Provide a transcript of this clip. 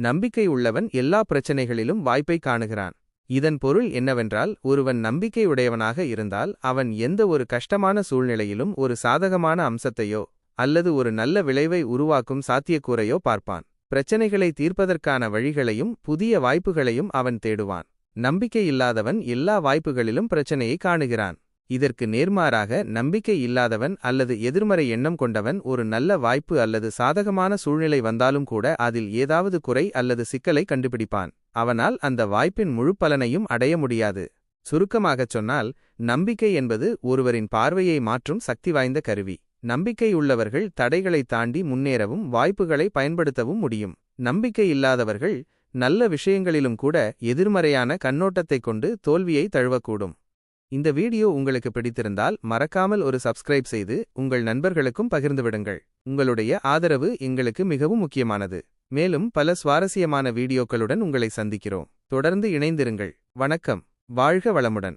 நம்பிக்கை உள்ளவன் எல்லா பிரச்சனைகளிலும் வாய்ப்பை காணுகிறான். இதன் பொருள் என்னவென்றால், ஒருவன் நம்பிக்கையுடையவனாக இருந்தால் அவன் எந்த ஒரு கஷ்டமான சூழ்நிலையிலும் ஒரு சாதகமான அம்சத்தையோ அல்லது ஒரு நல்ல விளைவை உருவாக்கும் சாத்தியக்கூறையோ பார்ப்பான். பிரச்சனைகளை தீர்ப்பதற்கான வழிகளையும் புதிய வாய்ப்புகளையும் அவன் தேடுவான். நம்பிக்கை இல்லாதவன் எல்லா வாய்ப்புகளிலும் பிரச்சனையை காணுகிறான். இதற்கு நேர்மாறாக, நம்பிக்கை இல்லாதவன் அல்லது எதிர்மறை எண்ணம் கொண்டவன் ஒரு நல்ல வாய்ப்பு அல்லது சாதகமான சூழ்நிலை வந்தாலும் கூட அதில் ஏதாவது குறை அல்லது சிக்கலை கண்டுபிடிப்பான். அவனால் அந்த வாய்ப்பின் முழு பலனையும் அடைய முடியாது. சுருக்கமாகச் சொன்னால், நம்பிக்கை என்பது ஒருவரின் பார்வையை மாற்றும் சக்தி வாய்ந்த கருவி. நம்பிக்கையுள்ளவர்கள் தடைகளை தாண்டி முன்னேறவும் வாய்ப்புகளை பயன்படுத்தவும் முடியும். நம்பிக்கை இல்லாதவர்கள் நல்ல விஷயங்களிலும் கூட எதிர்மறையான கண்ணோட்டத்தைக் கொண்டு தோல்வியை தழுவக்கூடும். இந்த வீடியோ உங்களுக்கு பிடித்திருந்தால் மறக்காமல் ஒரு சப்ஸ்கிரைப் செய்து உங்கள் நண்பர்களுக்கும் பகிர்ந்துவிடுங்கள். உங்களுடைய ஆதரவு எங்களுக்கு மிகவும் முக்கியமானது. மேலும் பல சுவாரஸ்யமான வீடியோக்களுடன் உங்களை சந்திக்கிறோம். தொடர்ந்து இணைந்திருங்கள். வணக்கம். வாழ்க வளமுடன்.